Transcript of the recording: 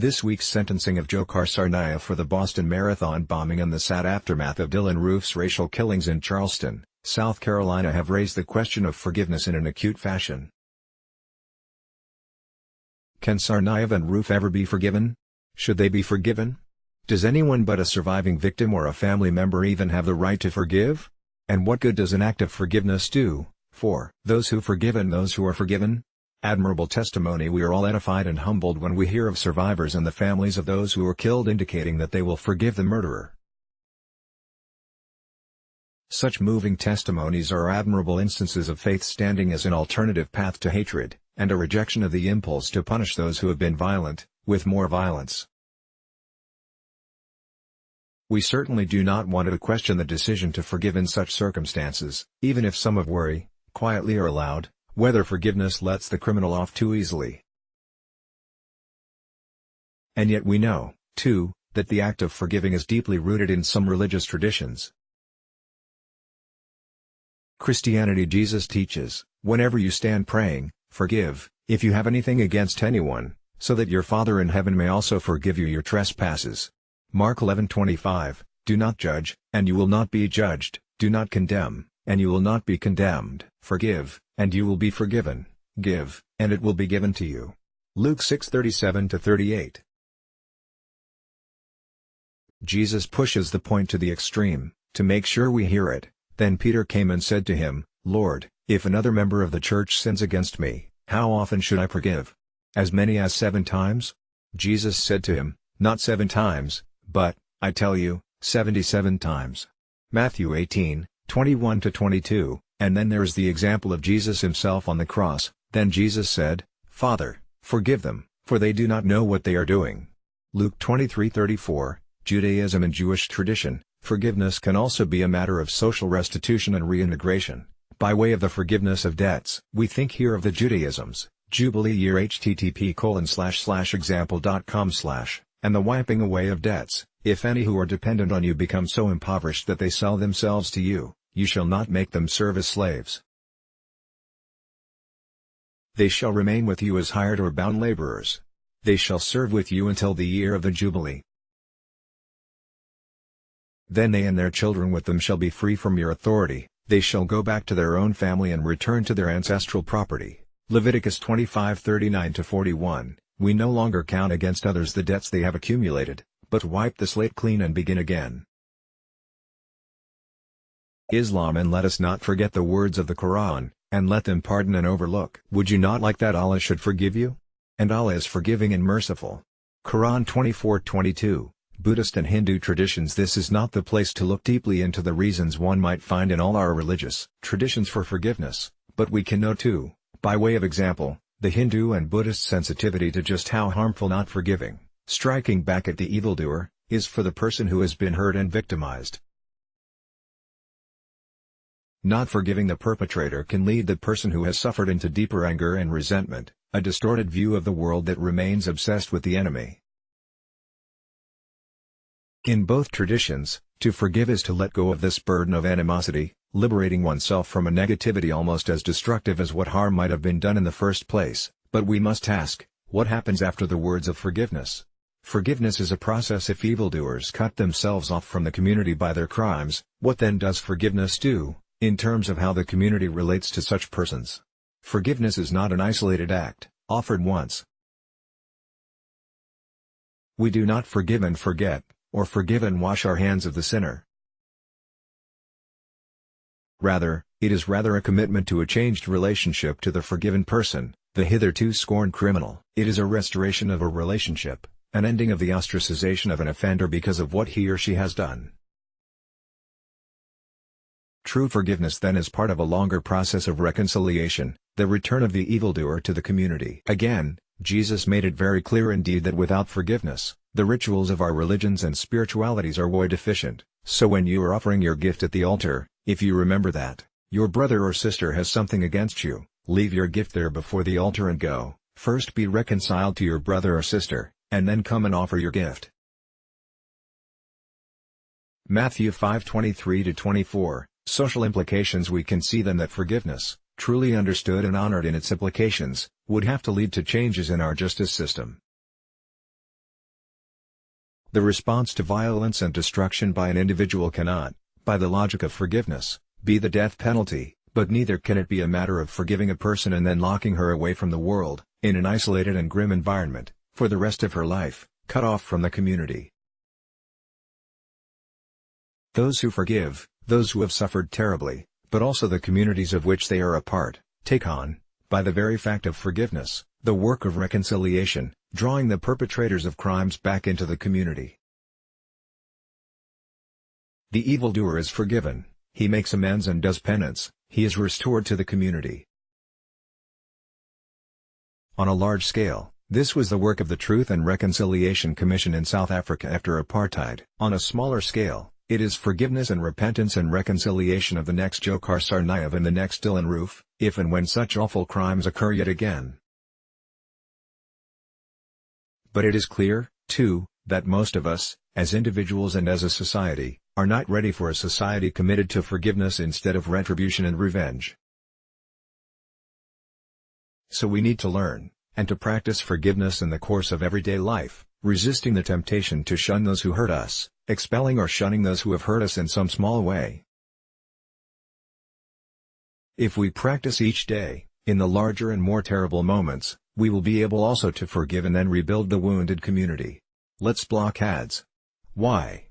This week's sentencing of Dzhokhar Tsarnaev for the Boston Marathon bombing and the sad aftermath of Dylan Roof's racial killings in Charleston, South Carolina have raised the question of forgiveness in an acute fashion. Can Tsarnaev and Roof ever be forgiven? Should they be forgiven? Does anyone but a surviving victim or a family member even have the right to forgive? And what good does an act of forgiveness do, for those who forgive and those who are forgiven? Admirable testimony. We are all edified and humbled when we hear of survivors and the families of those who were killed indicating that they will forgive the murderer. Such moving testimonies are admirable instances of faith standing as an alternative path to hatred, and a rejection of the impulse to punish those who have been violent, with more violence. We certainly do not want to question the decision to forgive in such circumstances, even if some of worry, quietly or aloud, whether forgiveness lets the criminal off too easily. And yet we know, too, that the act of forgiving is deeply rooted in some religious traditions. Christianity. Jesus teaches, whenever you stand praying, forgive, if you have anything against anyone, so that your Father in heaven may also forgive you your trespasses. Mark 11:25, do not judge, and you will not be judged, do not condemn, and you will not be condemned. Forgive, and you will be forgiven. Give, and it will be given to you. Luke 6:37-38. Jesus pushes the point to the extreme, to make sure we hear it. Then Peter came and said to him, Lord, if another member of the church sins against me, how often should I forgive? As many as 7 times? Jesus said to him, not 7 times, but, I tell you, 77 times. Matthew 18:21-22. And then there is the example of Jesus himself on the cross. Then Jesus said, Father, forgive them, for they do not know what they are doing. Luke 23:34. Judaism and Jewish tradition, forgiveness can also be a matter of social restitution and reintegration, by way of the forgiveness of debts. We think here of the Judaisms, Jubilee Year http://example.com/ and the wiping away of debts. If any who are dependent on you become so impoverished that they sell themselves to you, you shall not make them serve as slaves. They shall remain with you as hired or bound laborers. They shall serve with you until the year of the Jubilee. Then they and their children with them shall be free from your authority, they shall go back to their own family and return to their ancestral property. Leviticus 25:39-41. We no longer count against others the debts they have accumulated, but wipe the slate clean and begin again. Islam. And let us not forget the words of the Quran, and let them pardon and overlook. Would you not like that Allah should forgive you? And Allah is forgiving and merciful. Quran 24:22. Buddhist and Hindu traditions. This is not the place to look deeply into the reasons one might find in all our religious traditions for forgiveness, but we can know too, by way of example, the Hindu and Buddhist sensitivity to just how harmful not forgiving, striking back at the evildoer, is for the person who has been hurt and victimized. Not forgiving the perpetrator can lead the person who has suffered into deeper anger and resentment, a distorted view of the world that remains obsessed with the enemy. In both traditions, to forgive is to let go of this burden of animosity, liberating oneself from a negativity almost as destructive as what harm might have been done in the first place. But we must ask, what happens after the words of forgiveness? Forgiveness is a process. If evildoers cut themselves off from the community by their crimes, what then does forgiveness do, in terms of how the community relates to such persons? Forgiveness is not an isolated act, offered once. We do not forgive and forget, or forgive and wash our hands of the sinner. Rather, it is a commitment to a changed relationship to the forgiven person, the hitherto scorned criminal. It is a restoration of a relationship, an ending of the ostracization of an offender because of what he or she has done. True forgiveness then is part of a longer process of reconciliation, the return of the evildoer to the community. Again, Jesus made it very clear indeed that without forgiveness, the rituals of our religions and spiritualities are void deficient. So when you are offering your gift at the altar, if you remember that your brother or sister has something against you, leave your gift there before the altar and go, first be reconciled to your brother or sister, and then come and offer your gift. Matthew 5:23-24. Social implications. We can see then that forgiveness, truly understood and honored in its implications, would have to lead to changes in our justice system. The response to violence and destruction by an individual cannot, by the logic of forgiveness, be the death penalty, but neither can it be a matter of forgiving a person and then locking her away from the world, in an isolated and grim environment, for the rest of her life, cut off from the community. Those who forgive, those who have suffered terribly, but also the communities of which they are a part, take on, by the very fact of forgiveness, the work of reconciliation, drawing the perpetrators of crimes back into the community. The evildoer is forgiven, he makes amends and does penance, he is restored to the community. On a large scale, this was the work of the Truth and Reconciliation Commission in South Africa after apartheid. On a smaller scale, it is forgiveness and repentance and reconciliation of the next Dzhokhar Tsarnaev and the next Dylan Roof, if and when such awful crimes occur yet again. But it is clear, too, that most of us, as individuals and as a society, are not ready for a society committed to forgiveness instead of retribution and revenge. So we need to learn, and to practice forgiveness in the course of everyday life, resisting the temptation to shun those who hurt us, expelling or shunning those who have hurt us in some small way. If we practice each day, in the larger and more terrible moments, we will be able also to forgive and then rebuild the wounded community. Let's block ads. Why?